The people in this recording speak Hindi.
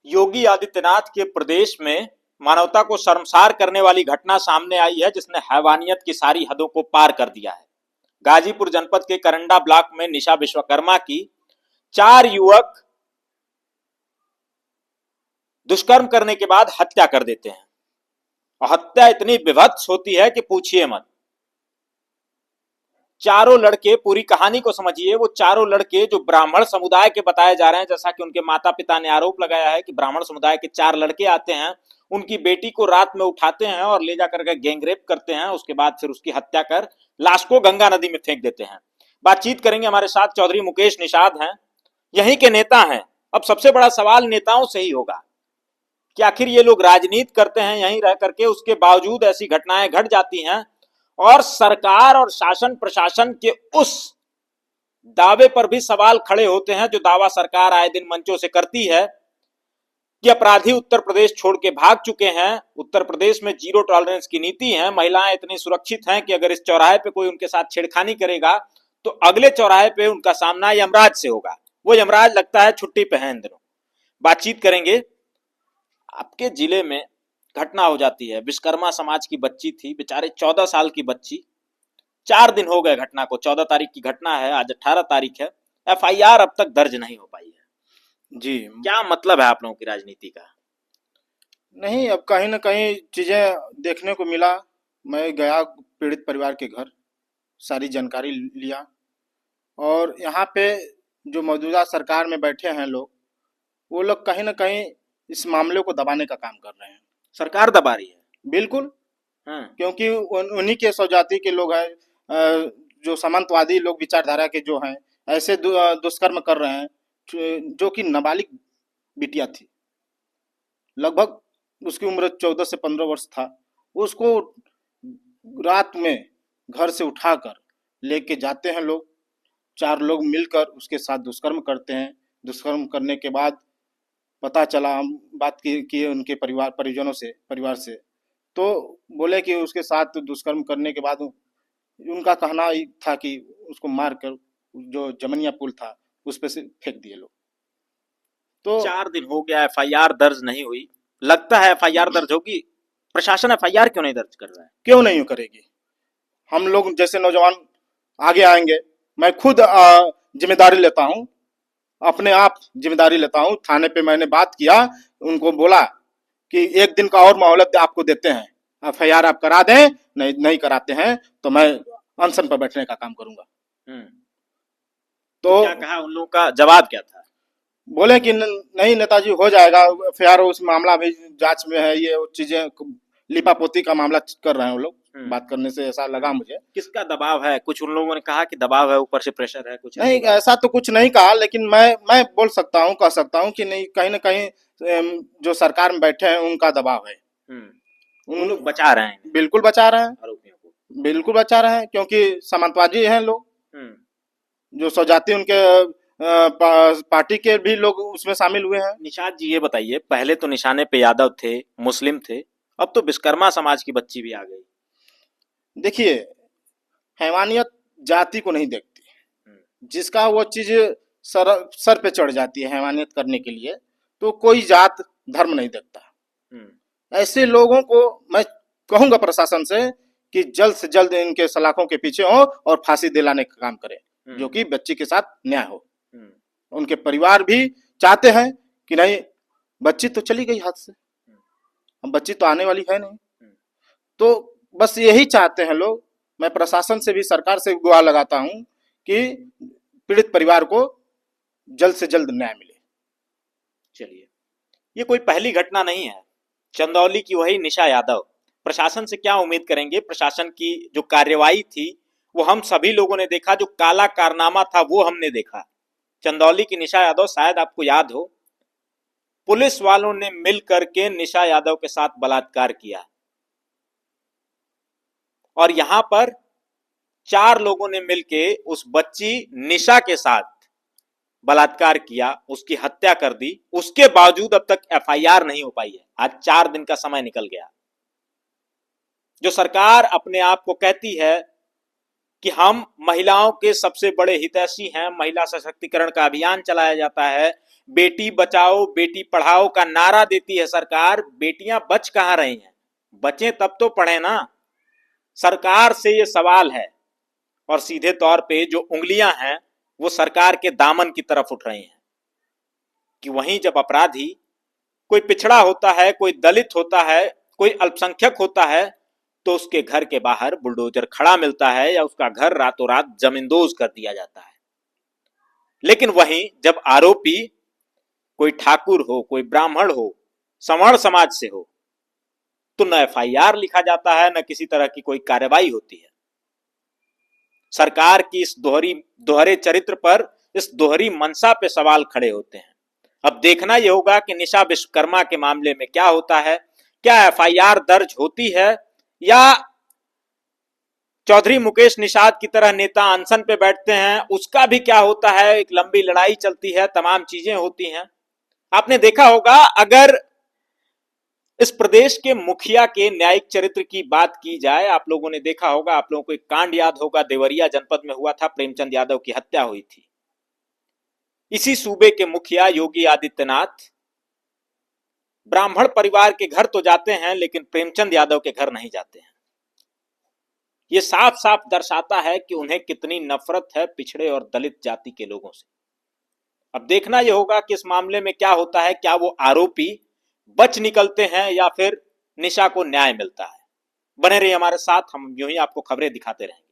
योगी आदित्यनाथ के प्रदेश में मानवता को शर्मसार करने वाली घटना सामने आई है, जिसने हैवानियत की सारी हदों को पार कर दिया है। गाजीपुर जनपद के करंडा ब्लॉक में निशा विश्वकर्मा की 4 युवक दुष्कर्म करने के बाद हत्या कर देते हैं और हत्या इतनी विभत्स होती है कि पूछिए मत। चारों लड़के, पूरी कहानी को समझिए, वो चारों लड़के जो ब्राह्मण समुदाय के बताए जा रहे हैं, जैसा कि उनके माता पिता ने आरोप लगाया है कि ब्राह्मण समुदाय के 4 लड़के आते हैं, उनकी बेटी को रात में उठाते हैं और ले जाकर के गैंगरेप करते हैं। उसके बाद फिर उसकी हत्या कर लाश को गंगा नदी में फेंक देते हैं। बातचीत करेंगे, हमारे साथ चौधरी मुकेश निषाद हैं, यहीं के नेता हैं। अब सबसे बड़ा सवाल नेताओं से ही होगा कि आखिर ये लोग राजनीति करते हैं यहीं रह करके, उसके बावजूद ऐसी घटनाएं घट जाती हैं और सरकार और शासन प्रशासन के उस दावे पर भी सवाल खड़े होते हैं जो दावा सरकार आए दिन मंचों से करती है कि अपराधी उत्तर प्रदेश छोड़ के भाग चुके हैं। उत्तर प्रदेश में जीरो टॉलरेंस की नीति है, महिलाएं इतनी सुरक्षित हैं कि अगर इस चौराहे पे कोई उनके साथ छेड़खानी करेगा तो अगले चौराहे पे उनका सामना यमराज से होगा। वो यमराज लगता है छुट्टी पे है इन दिनों। बातचीत करेंगे। आपके जिले में घटना हो जाती है, विश्वकर्मा समाज की बच्ची थी, बेचारे 14 साल की बच्ची। 4 दिन हो गए घटना को, 14 तारीख की घटना है, आज 18 तारीख है। एफआईआर अब तक दर्ज नहीं हो पाई है। जी क्या मतलब है आप लोगों की राजनीति का? नहीं, अब कहीं ना कहीं चीजें देखने को मिला। मैं गया पीड़ित परिवार के घर, सारी जानकारी लिया, और यहाँ पे जो मौजूदा सरकार में बैठे हैं लोग, वो लोग कहीं ना कहीं इस मामले को दबाने का काम कर रहे हैं। सरकार दबा रही है? बिल्कुल, हाँ। क्योंकि उन्हीं के स्वजाति के लोग हैं, जो सामंतवादी लोग विचारधारा के जो हैं, ऐसे दुष्कर्म कर रहे हैं। जो कि नाबालिग बिटिया थी, लगभग उसकी उम्र 14 से 15 वर्ष था। उसको रात में घर से उठाकर लेके जाते हैं लोग, 4 लोग मिलकर उसके साथ दुष्कर्म करते हैं। दुष्कर्म करने के बाद पता चला, हम बात किए उनके परिजनों से, परिवार से, तो बोले कि उसके साथ दुष्कर्म करने के बाद उनका कहना था कि उसको मारकर जो जमनिया पुल था उस पे से फेंक दिए लोग। तो 4 दिन हो गया, एफआईआर दर्ज नहीं हुई। लगता है एफआईआर दर्ज होगी। प्रशासन एफआईआर क्यों नहीं दर्ज कर रहा है? क्यों नहीं करेगी? हम लोग जैसे नौजवान आगे आएंगे। मैं खुद जिम्मेदारी लेता हूँ, अपने आप जिम्मेदारी लेता हूँ। थाने पे मैंने बात किया, उनको बोला कि 1 दिन का और मोहलत आपको देते हैं, एफआईआर आप करा दें, नहीं कराते हैं तो मैं अनशन पर बैठने का काम करूंगा। तो क्या कहा? उन लोगों का जवाब क्या था? बोले कि नहीं नेताजी, हो जाएगा एफआईआर, उस मामला भी जांच में है, ये चीजें लिपापोती का मामला कर रहे हैं वो लोग। बात करने से ऐसा लगा मुझे। किसका दबाव है? कुछ उन लोगों ने कहा कि दबाव है, ऊपर से प्रेशर है, कुछ नहीं, ऐसा तो कुछ नहीं कहा, लेकिन मैं बोल सकता हूँ, कह सकता हूँ कि नहीं, कहीं ना कहीं जो सरकार में बैठे हैं उनका दबाव है। उन लोग बचा रहे हैं? बिल्कुल बचा रहे हैं, आरोपियों को बिल्कुल बचा रहे हैं, क्योंकि सामंतवादी हैं लोग। जो स्वजाति उनके पार्टी के भी लोग उसमें शामिल हुए हैं। निषाद जी, ये बताइए, पहले तो निशाने पे यादव थे, मुस्लिम थे, अब तो विश्वकर्मा समाज की बच्ची भी आ गई। देखिए, हैवानियत जाति को नहीं देखती। जिसका वो चीज सर पे चढ़ जाती है हैवानियत करने के लिए, तो कोई जात धर्म नहीं देखता। ऐसे लोगों को मैं कहूंगा प्रशासन से कि जल्द से जल्द इनके सलाखों के पीछे हो और फांसी दिलाने का काम करे, जो कि बच्ची के साथ न्याय हो। उनके परिवार भी चाहते हैं कि नहीं, बच्ची तो चली गई हाथ से, अब बच्ची तो आने वाली है नहीं, तो बस यही चाहते हैं लोग। मैं प्रशासन से भी, सरकार से गुहार लगाता हूं कि पीड़ित परिवार को जल्द से जल्द न्याय मिले। चलिए, ये कोई पहली घटना नहीं है। चंदौली की वही निशा यादव। प्रशासन से क्या उम्मीद करेंगे? प्रशासन की जो कार्यवाही थी वो हम सभी लोगों ने देखा, जो काला कारनामा था वो हमने देखा। चंदौली की निशा यादव, शायद आपको याद हो, पुलिस वालों ने मिल करके निशा यादव के साथ बलात्कार किया और यहां पर 4 लोगों ने मिलके उस बच्ची निशा के साथ बलात्कार किया, उसकी हत्या कर दी। उसके बावजूद अब तक एफआईआर नहीं हो पाई है। आज 4 दिन का समय निकल गया। जो सरकार अपने आप को कहती है कि हम महिलाओं के सबसे बड़े हितैषी हैं, महिला सशक्तिकरण का अभियान चलाया जाता है, बेटी बचाओ बेटी पढ़ाओ का नारा देती है सरकार, बेटियां बच कहां रही हैं? बचें तब तो पढ़े ना। सरकार से ये सवाल है और सीधे तौर पे जो उंगलियां हैं वो सरकार के दामन की तरफ उठ रही हैं कि वहीं जब अपराधी कोई पिछड़ा होता है, कोई दलित होता है, कोई अल्पसंख्यक होता है, तो उसके घर के बाहर बुलडोजर खड़ा मिलता है या उसका घर रातों रात जमींदोज कर दिया जाता है। लेकिन वहीं जब आरोपी कोई ठाकुर हो, कोई ब्राह्मण हो, सवर्ण समाज से हो, तो न एफआईआर लिखा जाता है, न किसी तरह की कोई कार्रवाई होती है। सरकार की इस दोहरे चरित्र पर, इस दोहरी मंशा पे सवाल खड़े होते हैं। अब देखना यह होगा कि निशा विश्वकर्मा के मामले में क्या होता है। क्या एफआईआर दर्ज होती है या चौधरी मुकेश निषाद की तरह नेता अनशन पे बैठते हैं? उसका भी क्या होता है? एक लंबी लड़ाई चलती है, तमाम चीजें होती हैं। आपने देखा होगा, अगर इस प्रदेश के मुखिया के न्यायिक चरित्र की बात की जाए, आप लोगों ने देखा होगा, आप लोगों को एक कांड याद होगा, देवरिया जनपद में हुआ था, प्रेमचंद यादव की हत्या हुई थी। इसी सूबे के मुखिया योगी आदित्यनाथ ब्राह्मण परिवार के घर तो जाते हैं, लेकिन प्रेमचंद यादव के घर नहीं जाते हैं। यह साफ साफ दर्शाता है कि उन्हें कितनी नफरत है पिछड़े और दलित जाति के लोगों से। अब देखना यह होगा कि इस मामले में क्या होता है। क्या वो आरोपी बच निकलते हैं या फिर निशा को न्याय मिलता है? बने रहिए हमारे साथ, हम यूं ही आपको खबरें दिखाते रहेंगे।